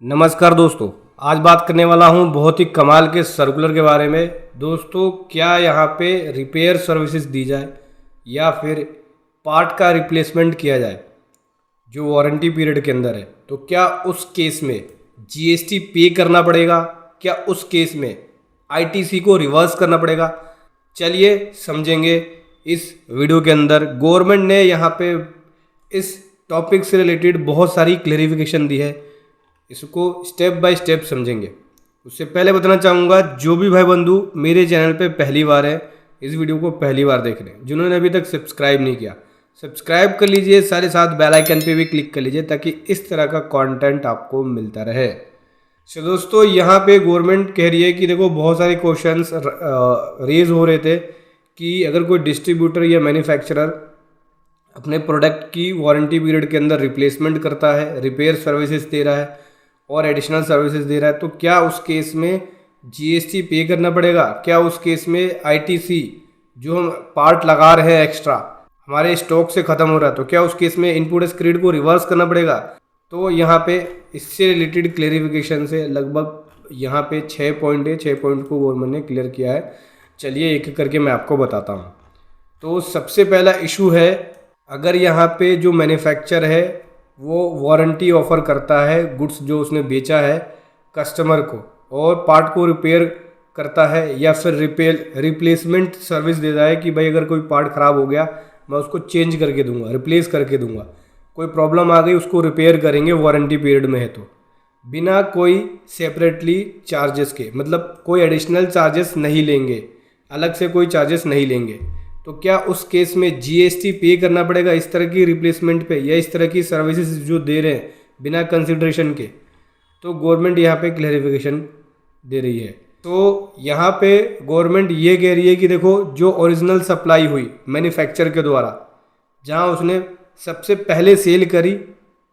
नमस्कार दोस्तों, आज बात करने वाला हूं बहुत ही कमाल के सर्कुलर के बारे में। दोस्तों, क्या यहाँ पे रिपेयर सर्विसेज दी जाए या फिर पार्ट का रिप्लेसमेंट किया जाए जो वारंटी पीरियड के अंदर है, तो क्या उस केस में जीएसटी पे करना पड़ेगा? क्या उस केस में आईटीसी को रिवर्स करना पड़ेगा? चलिए समझेंगे इस वीडियो के अंदर। गवर्नमेंट ने यहाँ पे इस टॉपिक से रिलेटेड बहुत सारी क्लेरिफिकेशन दी है, इसको स्टेप बाय स्टेप समझेंगे। उससे पहले बताना चाहूँगा, जो भी भाई बंधु मेरे चैनल पे पहली बार है, इस वीडियो को पहली बार देख रहे हैं, जिन्होंने अभी तक सब्सक्राइब नहीं किया, सब्सक्राइब कर लीजिए, साथ ही साथ बेल आइकन पे भी क्लिक कर लीजिए ताकि इस तरह का कंटेंट आपको मिलता रहे। तो दोस्तों, यहाँ पे गवर्नमेंट कह रही है कि देखो, बहुत सारे क्वेश्चंस रेज हो रहे थे कि अगर कोई डिस्ट्रीब्यूटर या मैन्युफैक्चरर अपने प्रोडक्ट की वारंटी पीरियड के अंदर रिप्लेसमेंट करता है, रिपेयर सर्विसेज दे रहा है और एडिशनल सर्विसेज दे रहा है, तो क्या उस केस में जीएसटी पे करना पड़ेगा? क्या उस केस में आईटीसी जो हम पार्ट लगा रहे हैं एक्स्ट्रा हमारे स्टॉक से ख़त्म हो रहा है, तो क्या उस केस में इनपुट एज क्रेडिट को रिवर्स करना पड़ेगा? तो यहाँ पे इससे रिलेटेड क्लेरिफिकेशन से लगभग यहाँ पे 6 पॉइंट है, 6 पॉइंट को गवर्नमेंट ने क्लियर किया है। चलिए एक एक करके मैं आपको बताता हूँ। तो सबसे पहला इशू है, अगर यहाँ पे जो मैन्युफैक्चर है वो वारंटी ऑफर करता है गुड्स जो उसने बेचा है कस्टमर को, और पार्ट को रिपेयर करता है या फिर रिप्लेसमेंट सर्विस देता है कि भाई अगर कोई पार्ट ख़राब हो गया मैं उसको चेंज करके दूंगा, रिप्लेस करके दूंगा, कोई प्रॉब्लम आ गई उसको रिपेयर करेंगे वारंटी पीरियड में है, तो बिना कोई सेपरेटली चार्जेस के, मतलब कोई एडिशनल चार्जेस नहीं लेंगे, अलग से कोई चार्जेस नहीं लेंगे, तो क्या उस केस में जीएसटी पे करना पड़ेगा इस तरह की रिप्लेसमेंट पे या इस तरह की सर्विसेज जो दे रहे हैं बिना कंसिडरेशन के? तो गवर्नमेंट यहाँ पे क्लैरिफिकेशन दे रही है। तो यहाँ पे गवर्नमेंट ये कह रही है कि देखो, जो ओरिजिनल सप्लाई हुई मैन्युफैक्चर के द्वारा, जहाँ उसने सबसे पहले सेल करी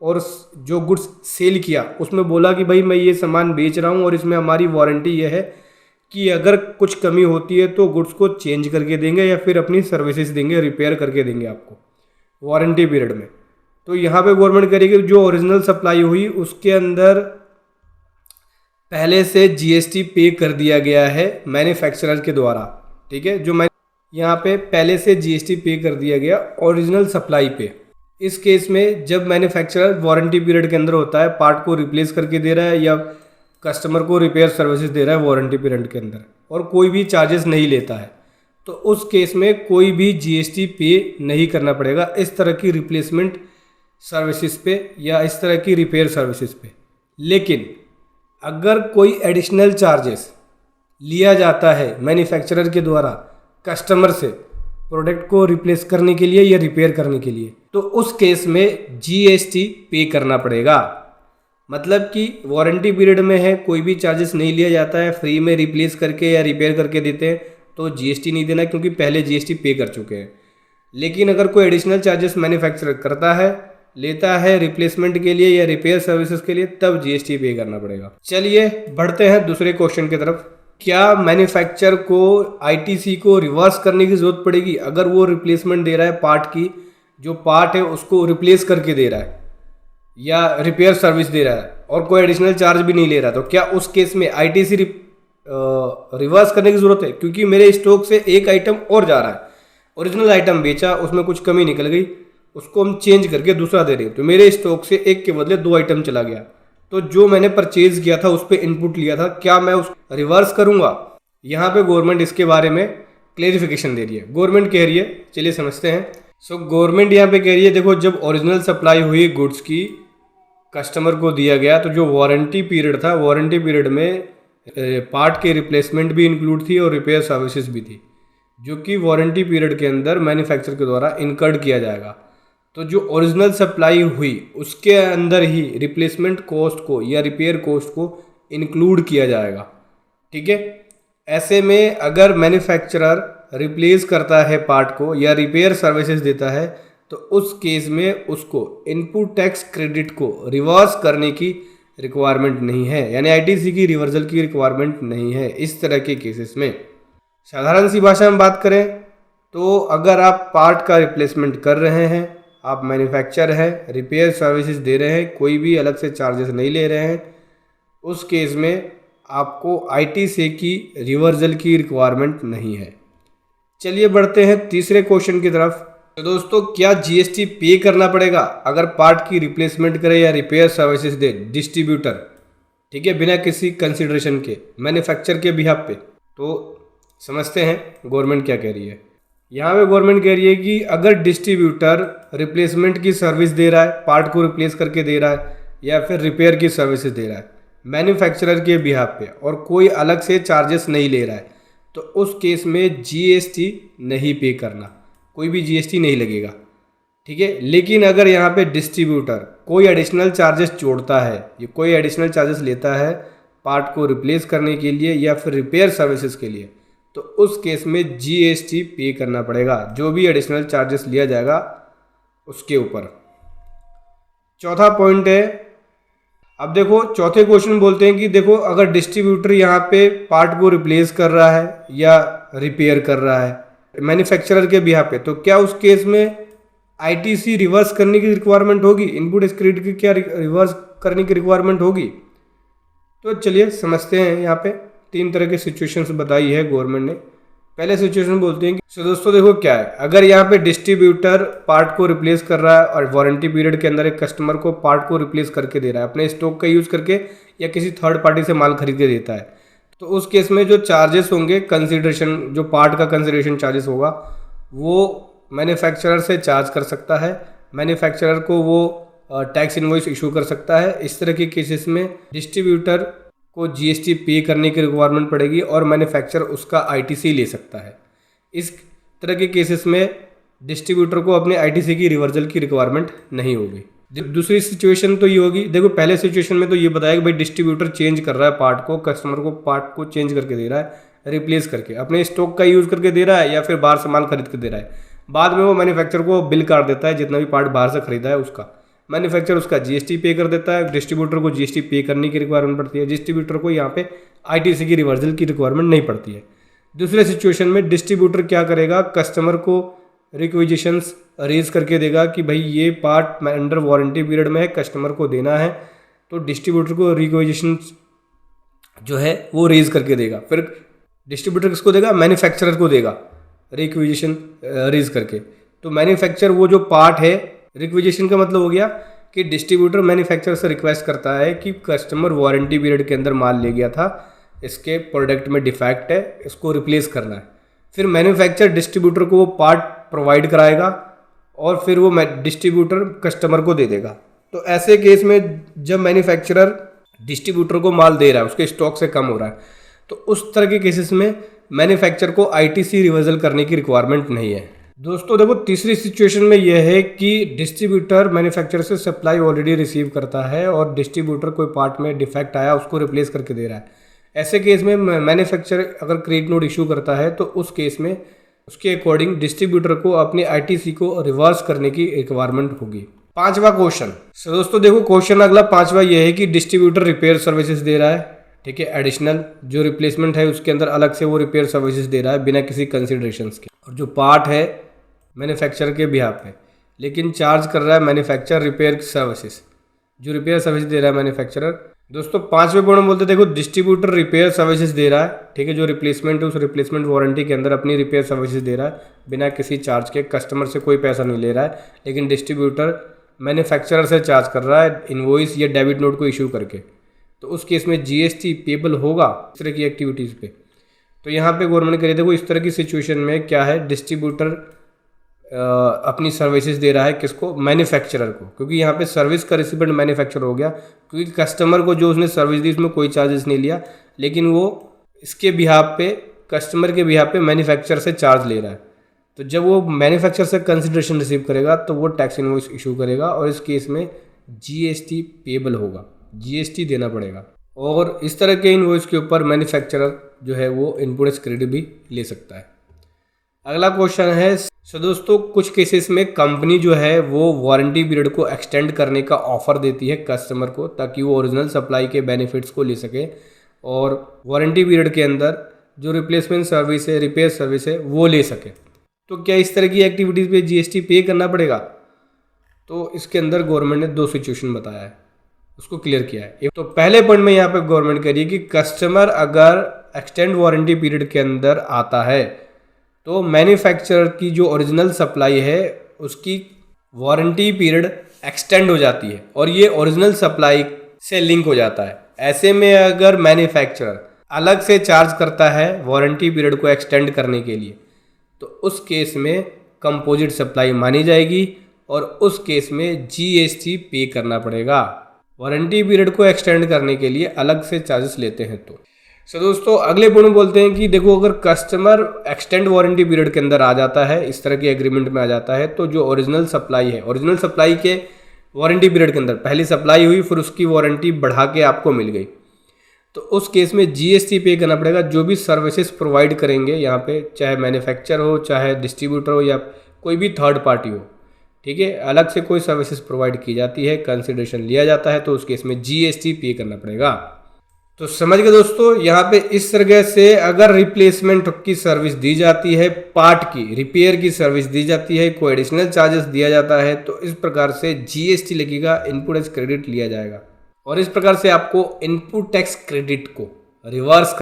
और जो गुड्स सेल किया उसमें बोला कि भाई मैं ये सामान बेच रहा हूँ और इसमें हमारी वारंटी ये है कि अगर कुछ कमी होती है तो गुड्स को चेंज करके देंगे या फिर अपनी सर्विसेज देंगे, रिपेयर करके देंगे आपको वारंटी पीरियड में। तो यहाँ पे गवर्नमेंट करेगी जो ओरिजिनल सप्लाई हुई उसके अंदर पहले से जीएसटी पे कर दिया गया है मैन्युफैक्चरर के द्वारा, ठीक है, जो मैं यहाँ पे पहले से जीएसटी पे कर दिया गया ओरिजिनल सप्लाई पे। इस केस में जब मैन्युफैक्चरर वारंटी पीरियड के अंदर होता है, पार्ट को रिप्लेस करके दे रहा है या कस्टमर को रिपेयर सर्विसेज दे रहा है वारंटी पीरियड के अंदर और कोई भी चार्जेस नहीं लेता है, तो उस केस में कोई भी जीएसटी पे नहीं करना पड़ेगा इस तरह की रिप्लेसमेंट सर्विसेज पे या इस तरह की रिपेयर सर्विसेज पे। लेकिन अगर कोई एडिशनल चार्जेस लिया जाता है मैन्युफैक्चरर के द्वारा कस्टमर से प्रोडक्ट को रिप्लेस करने के लिए या रिपेयर करने के लिए, तो उस केस में जीएसटी पे करना पड़ेगा। मतलब कि वारंटी पीरियड में है, कोई भी चार्जेस नहीं लिया जाता है, फ्री में रिप्लेस करके या रिपेयर करके देते हैं तो जीएसटी नहीं देना क्योंकि पहले जीएसटी पे कर चुके हैं। लेकिन अगर कोई एडिशनल चार्जेस मैन्युफैक्चरर करता है, लेता है रिप्लेसमेंट के लिए या रिपेयर सर्विसेज के लिए, तब जीएसटी पे करना पड़ेगा। चलिए बढ़ते हैं दूसरे क्वेश्चन की तरफ। क्या मैन्युफैक्चरर को आईटीसी को रिवर्स करने की जरूरत पड़ेगी अगर वो रिप्लेसमेंट दे रहा है पार्ट की, जो पार्ट है उसको रिप्लेस करके दे रहा है या रिपेयर सर्विस दे रहा है और कोई एडिशनल चार्ज भी नहीं ले रहा, तो क्या उस केस में आईटीसी रिवर्स करने की ज़रूरत है? क्योंकि मेरे स्टॉक से एक आइटम और जा रहा है, ओरिजिनल आइटम बेचा, उसमें कुछ कमी निकल गई, उसको हम चेंज करके दूसरा दे रहे हैं, तो मेरे स्टॉक से एक के बदले 2 आइटम चला गया, तो जो मैंने परचेज किया था उस पर इनपुट लिया था, क्या मैं उस रिवर्स करूँगा? यहाँ पे गवर्नमेंट इसके बारे में क्लेरिफिकेशन दे रही है। गवर्नमेंट कह रही है, चलिए समझते हैं। गवर्नमेंट यहाँ पे कह रही है, देखो, जब ओरिजिनल सप्लाई हुई गुड्स की कस्टमर को दिया गया, तो जो वारंटी पीरियड था, वारंटी पीरियड में पार्ट के रिप्लेसमेंट भी इंक्लूड थी और रिपेयर सर्विसेज भी थी, जो कि वारंटी पीरियड के अंदर मैन्युफैक्चरर के द्वारा इनकर्ड किया जाएगा। तो जो ओरिजिनल सप्लाई हुई उसके अंदर ही रिप्लेसमेंट कॉस्ट को या रिपेयर कॉस्ट को इंक्लूड किया जाएगा, ठीक है। ऐसे में अगर मैन्युफैक्चरर रिप्लेस करता है पार्ट को या रिपेयर सर्विसेज देता है, तो उस केस में उसको इनपुट टैक्स क्रेडिट को रिवर्स करने की रिक्वायरमेंट नहीं है, यानी आईटीसी की रिवर्सल की रिक्वायरमेंट नहीं है इस तरह के केसेस में। साधारण सी भाषा में बात करें तो अगर आप पार्ट का रिप्लेसमेंट कर रहे हैं, आप मैन्युफैक्चरर हैं, रिपेयर सर्विसेज दे रहे हैं, कोई भी अलग से चार्जेस नहीं ले रहे हैं, उस केस में आपको ITC की रिवर्सल की रिक्वायरमेंट नहीं है। चलिए बढ़ते हैं तीसरे क्वेश्चन की तरफ। तो दोस्तों, क्या GST पे करना पड़ेगा अगर पार्ट की रिप्लेसमेंट करे या रिपेयर सर्विसेज दे डिस्ट्रीब्यूटर, ठीक है, बिना किसी कंसिडरेशन के मैन्युफैक्चर के बिहाफ पे? तो समझते हैं गवर्नमेंट क्या कह रही है। यहाँ पे गवर्नमेंट कह रही है कि अगर डिस्ट्रीब्यूटर रिप्लेसमेंट की सर्विस दे रहा है, पार्ट को रिप्लेस करके दे रहा है या फिर रिपेयर की सर्विसेज दे रहा है मैन्युफैक्चरर के बिहाफ पे और कोई अलग से चार्जेस नहीं ले रहा है, तो उस केस में GST नहीं पे करना, कोई भी GST नहीं लगेगा, ठीक है। लेकिन अगर यहाँ पे डिस्ट्रीब्यूटर कोई एडिशनल चार्जेस जोड़ता है या कोई एडिशनल चार्जेस लेता है पार्ट को रिप्लेस करने के लिए या फिर रिपेयर सर्विसेज के लिए, तो उस केस में GST पे करना पड़ेगा, जो भी एडिशनल चार्जेस लिया जाएगा उसके ऊपर। चौथा पॉइंट है, अब देखो चौथे क्वेश्चन बोलते हैं कि देखो अगर डिस्ट्रीब्यूटर यहाँ पे पार्ट को रिप्लेस कर रहा है या रिपेयर कर रहा है मैन्युफैक्चरर के बिहाफ पे, तो क्या उस केस में ITC रिवर्स करने की रिक्वायरमेंट होगी? इनपुट टैक्स क्रेडिट की क्या रिवर्स करने की रिक्वायरमेंट होगी? तो चलिए समझते हैं। यहाँ पे 3 तरह के सिचुएशंस बताई है गवर्नमेंट ने। पहले सिचुएशन बोलते हैं कि सो दोस्तों देखो क्या है, अगर यहाँ पे डिस्ट्रीब्यूटर पार्ट को रिप्लेस कर रहा है और वारंटी पीरियड के अंदर एक कस्टमर को पार्ट को रिप्लेस करके दे रहा है अपने स्टॉक का यूज़ करके या किसी थर्ड पार्टी से माल खरीद के देता है, तो उस केस में जो चार्जेस होंगे कंसिडरेशन, जो पार्ट का कंसिडरेशन चार्जेस होगा वो मैन्युफैक्चरर से चार्ज कर सकता है, मैन्युफैक्चरर को वो टैक्स इनवॉइस इशू कर सकता है। इस तरह के केसेस में डिस्ट्रीब्यूटर को GST पे करने की रिक्वायरमेंट पड़ेगी और मैन्युफैक्चरर उसका ITC ले सकता है। इस तरह के केसेस में डिस्ट्रीब्यूटर को अपने ITC की रिवर्सल की रिक्वायरमेंट नहीं होगी। दूसरी सिचुएशन तो ये होगी, देखो पहले सिचुएशन में तो ये बताया कि भाई डिस्ट्रीब्यूटर चेंज कर रहा है पार्ट को, कस्टमर को पार्ट को चेंज करके दे रहा है, रिप्लेस करके अपने स्टॉक का यूज़ करके दे रहा है या फिर बाहर से माल खरीद के दे रहा है। बाद में वो मैन्युफैक्चरर को बिल काट देता है जितना भी पार्ट बाहर से खरीदा है उसका, मैन्युफैक्चरर उसका GST पे कर देता है, डिस्ट्रीब्यूटर को GST पे करने की रिक्वायरमेंट पड़ती है, डिस्ट्रीब्यूटर को यहाँ पे ITC की रिवर्सल की रिक्वायरमेंट नहीं पड़ती है। दूसरे सिचुएशन में डिस्ट्रीब्यूटर क्या करेगा, कस्टमर को रिक्विजिशंस रेज करके देगा कि भाई ये पार्ट अंडर वारंटी पीरियड में है, कस्टमर को देना है, तो डिस्ट्रीब्यूटर को रिक्विजिशंस जो है वो रेज करके देगा। फिर डिस्ट्रीब्यूटर किसको देगा? मैन्युफैक्चरर को देगा रिक्विजिशन रेज करके। तो मैन्युफैक्चरर वो जो पार्ट है, रिक्विजिशन का मतलब हो गया कि डिस्ट्रीब्यूटर मैन्युफैक्चरर से रिक्वेस्ट करता है कि कस्टमर वारंटी पीरियड के अंदर माल ले गया था, इसके प्रोडक्ट में डिफेक्ट है, इसको रिप्लेस करना है। फिर मैन्युफैक्चरर डिस्ट्रीब्यूटर को वो पार्ट प्रोवाइड कराएगा और फिर वो डिस्ट्रीब्यूटर कस्टमर को दे देगा। तो ऐसे केस में जब मैन्युफैक्चरर डिस्ट्रीब्यूटर को माल दे रहा है, उसके स्टॉक से कम हो रहा है, तो उस तरह के केसेस में मैन्युफैक्चरर को ITC रिवर्सल करने की रिक्वायरमेंट नहीं है। दोस्तों देखो तीसरी सिचुएशन में यह है कि डिस्ट्रीब्यूटर मैन्युफैक्चरर से सप्लाई ऑलरेडी रिसीव करता है और डिस्ट्रीब्यूटर कोई पार्ट में डिफेक्ट आया उसको रिप्लेस करके दे रहा है। ऐसे केस में मैन्युफैक्चरर अगर क्रेडिट नोट इशू करता है तो उस केस में उसके अकॉर्डिंग डिस्ट्रीब्यूटर को अपने ITC को रिवर्स करने की रिक्वायरमेंट होगी। 5वां क्वेश्चन। दोस्तों देखो क्वेश्चन अगला 5वां यह है कि डिस्ट्रीब्यूटर रिपेयर सर्विसेज दे रहा है, ठीक है, एडिशनल जो रिप्लेसमेंट है उसके अंदर अलग से वो रिपेयर सर्विसेज दे रहा है बिना किसी कंसिडरेशंस के, और जो पार्ट है मैन्युफैक्चरर के बिहाफ पे, लेकिन चार्ज कर रहा है मैन्युफैक्चरर रिपेयर सर्विसेज, जो रिपेयर सर्विस दे रहा है मैन्युफैक्चरर। दोस्तों 5वें पॉइंट में बोलते देखो डिस्ट्रीब्यूटर रिपेयर सर्विसेज दे रहा है, ठीक है, जो रिप्लेसमेंट है उस रिप्लेसमेंट वारंटी के अंदर अपनी रिपेयर सर्विसेज दे रहा है बिना किसी चार्ज के, कस्टमर से कोई पैसा नहीं ले रहा है, लेकिन डिस्ट्रीब्यूटर मैन्युफैक्चरर से चार्ज कर रहा है इनवॉइस या डेबिट नोट को इशू करके, तो उस केस में GST पेबल होगा इस तरह की एक्टिविटीज़ पे। तो यहाँ पे गवर्नमेंट कह रही देखो इस तरह की सिचुएशन में क्या है, डिस्ट्रीब्यूटर अपनी सर्विसेज दे रहा है किसको? मैन्युफैक्चरर को, क्योंकि यहाँ पे सर्विस का रिसिपेंट मैन्युफैक्चरर हो गया, क्योंकि कस्टमर को जो उसने सर्विस दी उसमें कोई चार्जेस नहीं लिया, लेकिन वो इसके बिहाफ पे, कस्टमर के बिहाफ पे मैन्युफैक्चरर से चार्ज ले रहा है। तो जब वो मैन्युफैक्चरर से कंसिडरेशन रिसीव करेगा तो वो टैक्स इनवॉइस इशू करेगा और इस केस में GST पेबल होगा, GST देना पड़ेगा, और इस तरह के इनवॉइस के ऊपर मैन्युफैक्चरर जो है वो इनपुट टैक्स क्रेडिट भी ले सकता है। अगला क्वेश्चन है, सो दोस्तों कुछ केसेस में कंपनी जो है वो वारंटी पीरियड को एक्सटेंड करने का ऑफर देती है कस्टमर को ताकि वो ओरिजिनल सप्लाई के बेनिफिट्स को ले सके, और वारंटी पीरियड के अंदर जो रिप्लेसमेंट सर्विस है, रिपेयर सर्विस है, वो ले सके। तो क्या इस तरह की एक्टिविटीज़ पे GST पे करना पड़ेगा? तो इसके अंदर गवर्नमेंट ने 2 सिचुएशन बताया है। उसको क्लियर किया है। तो पहले पॉइंट में यहाँ पे गवर्नमेंट कह रही है कि कस्टमर अगर एक्सटेंड वारंटी पीरियड के अंदर आता है तो मैन्युफैक्चरर की जो ओरिजिनल सप्लाई है उसकी वारंटी पीरियड एक्सटेंड हो जाती है और ये ओरिजिनल सप्लाई से लिंक हो जाता है। ऐसे में अगर मैन्युफैक्चरर अलग से चार्ज करता है वारंटी पीरियड को एक्सटेंड करने के लिए तो उस केस में कंपोजिट सप्लाई मानी जाएगी और उस केस में जीएसटी पे करना पड़ेगा। वारंटी पीरियड को एक्सटेंड करने के लिए अलग से चार्जेस लेते हैं तो दोस्तों अगले पॉइंट बोलते हैं कि देखो अगर कस्टमर एक्सटेंड वारंटी पीरियड के अंदर आ जाता है, इस तरह के एग्रीमेंट में आ जाता है, तो जो ओरिजिनल सप्लाई है, ओरिजिनल सप्लाई के वारंटी पीरियड के अंदर पहली सप्लाई हुई फिर उसकी वारंटी बढ़ा के आपको मिल गई तो उस केस में जीएसटी पे करना पड़ेगा। जो भी सर्विसेज प्रोवाइड करेंगे यहाँ पे, चाहे मैन्युफैक्चर हो, चाहे डिस्ट्रीब्यूटर हो या कोई भी थर्ड पार्टी हो, ठीक है, अलग से कोई सर्विसेज प्रोवाइड की जाती है, कंसिडरेशन लिया जाता है तो उस केस में जीएसटी पे करना पड़ेगा। तो समझ गए दोस्तों, यहाँ पे इस तरह से अगर रिप्लेसमेंट की सर्विस दी जाती है, पार्ट की रिपेयर की सर्विस दी जाती है, कोई एडिशनल चार्जेस दिया जाता है तो इस प्रकार से जीएसटी लगेगा, इनपुट टैक्स क्रेडिट लिया जाएगा और इस प्रकार से आपको इनपुट टैक्स क्रेडिट को रिवर्स